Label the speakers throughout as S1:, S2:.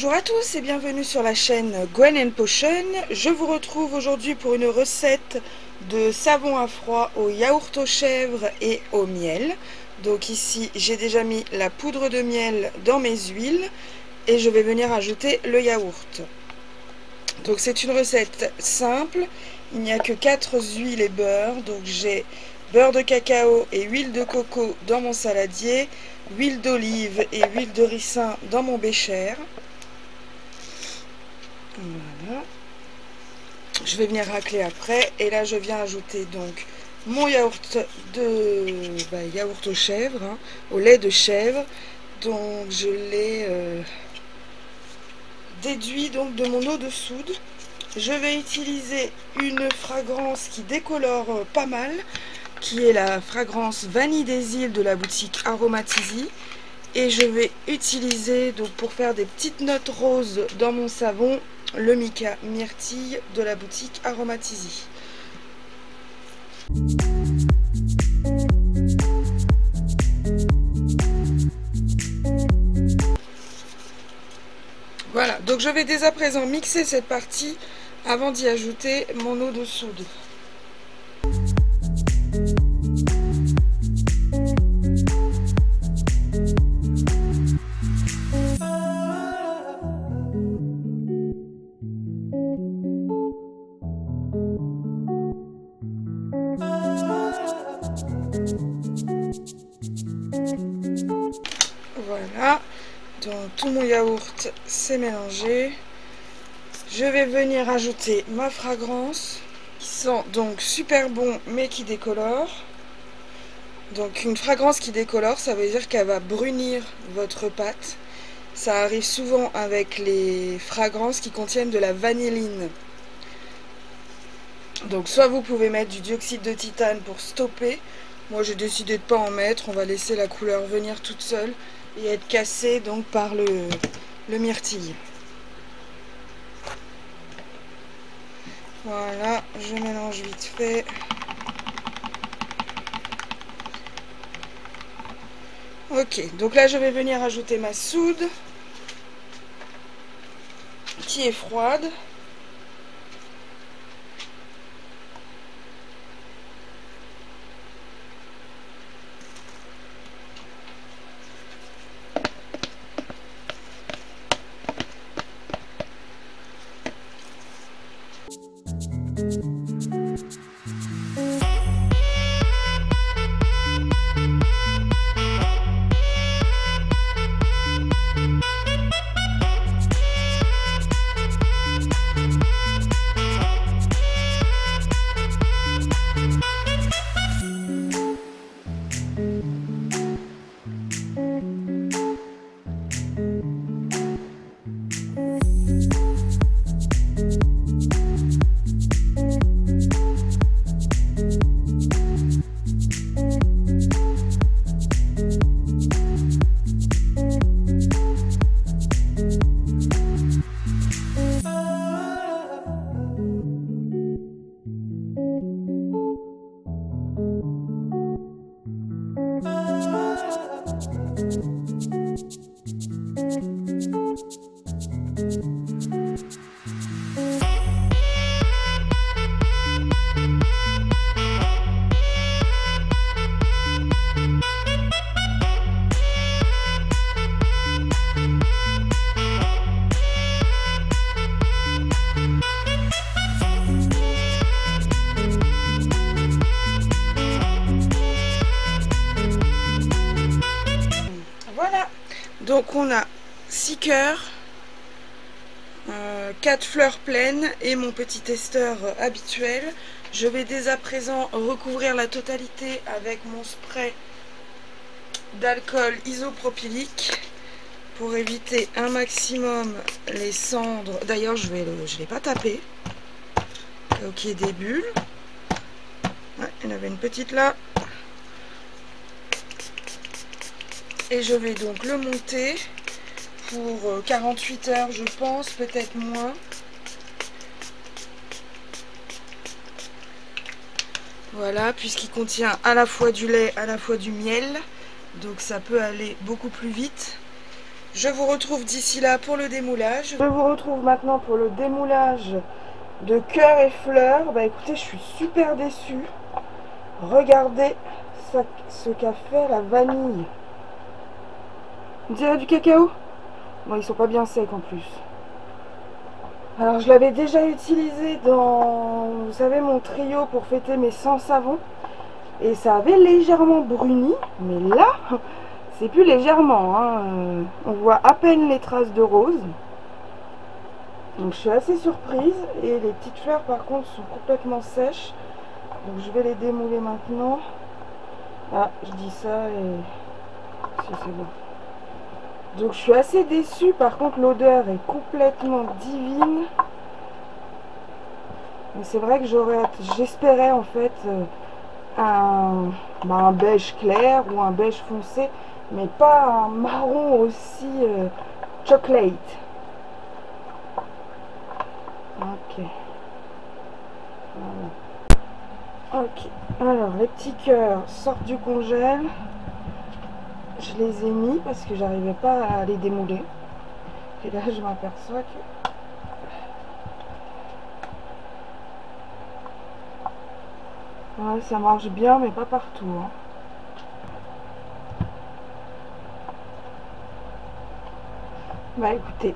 S1: Bonjour à tous et bienvenue sur la chaîne Gwen & Potion. Je vous retrouve aujourd'hui pour une recette de savon à froid au yaourt aux chèvres et au miel. Donc ici j'ai déjà mis la poudre de miel dans mes huiles et je vais venir ajouter le yaourt. Donc c'est une recette simple, il n'y a que 4 huiles et beurre. Donc j'ai beurre de cacao et huile de coco dans mon saladier, huile d'olive et huile de ricin dans mon bécher. Voilà. Je vais venir racler après et là je viens ajouter donc mon yaourt yaourt aux chèvres, au lait de chèvre. Donc je l'ai déduit donc de mon eau de soude. Je vais utiliser une fragrance qui décolore pas mal, qui est la fragrance vanille des îles de la boutique Aromatisi. Et je vais utiliser donc pour faire des petites notes roses dans mon savon le mica myrtille de la boutique Aromatisi. Voilà, donc je vais dès à présent mixer cette partie avant d'y ajouter mon eau de soude. Voilà, donc tout mon yaourt s'est mélangé. Je vais venir ajouter ma fragrance qui sent donc super bon mais qui décolore. Donc une fragrance qui décolore, ça veut dire qu'elle va brunir votre pâte. Ça arrive souvent avec les fragrances qui contiennent de la vanilline. Donc soit vous pouvez mettre du dioxyde de titane pour stopper. Moi j'ai décidé de ne pas en mettre, on va laisser la couleur venir toute seule et être cassée donc par le myrtille. Voilà, je mélange vite fait. Ok, donc là je vais venir ajouter ma soude qui est froide. Donc on a 6 cœurs, 4 fleurs pleines et mon petit testeur habituel. Je vais dès à présent recouvrir la totalité avec mon spray d'alcool isopropylique pour éviter un maximum les cendres. D'ailleurs je l'ai pas tapé, au cas où il y ait des bulles. Ouais, il y en avait une petite là. Et je vais donc le monter pour 48 heures, je pense, peut-être moins. Voilà, puisqu'il contient à la fois du lait, à la fois du miel. Donc ça peut aller beaucoup plus vite. Je vous retrouve d'ici là pour le démoulage. Je vous retrouve maintenant pour le démoulage de cœur et fleurs. Bah écoutez, je suis super déçue. Regardez ce qu'a fait la vanille. On dirait du cacao. Bon, ils sont pas bien secs en plus. Alors je l'avais déjà utilisé dans, vous savez, mon trio pour fêter mes 100 savons. Et ça avait légèrement bruni. Mais là, c'est plus légèrement. Hein. On voit à peine les traces de rose. Donc je suis assez surprise. Et les petites fleurs par contre sont complètement sèches. Donc je vais les démouler maintenant. Ah, je dis ça et... Si, c'est bon. Donc je suis assez déçue. Par contre l'odeur est complètement divine. Mais c'est vrai que j'espérais en fait un beige clair ou un beige foncé. Mais pas un marron aussi chocolate. Ok. Voilà. Ok. Alors les petits cœurs sortent du congèle. Je les ai mis parce que j'arrivais pas à les démouler. Et là je m'aperçois que... Ouais, ça marche bien mais pas partout. Hein. Bah écoutez,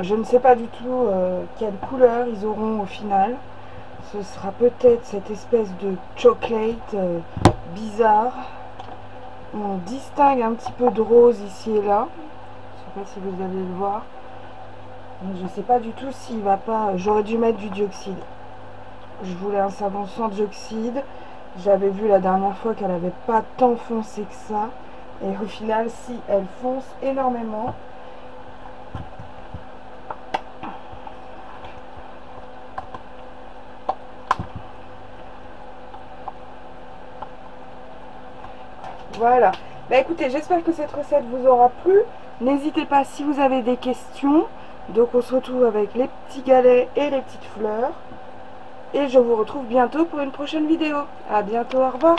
S1: je ne sais pas du tout quelle couleur ils auront au final. Ce sera peut-être cette espèce de chocolate bizarre. On distingue un petit peu de rose ici et là. Je ne sais pas si vous allez le voir. Je ne sais pas du tout s'il va pas... J'aurais dû mettre du dioxyde. Je voulais un savon sans dioxyde. J'avais vu la dernière fois qu'elle n'avait pas tant foncé que ça. Et au final, si, elle fonce énormément. Voilà. Bah écoutez, j'espère que cette recette vous aura plu. N'hésitez pas si vous avez des questions. Donc on se retrouve avec les petits galets et les petites fleurs. Et je vous retrouve bientôt pour une prochaine vidéo. À bientôt, au revoir.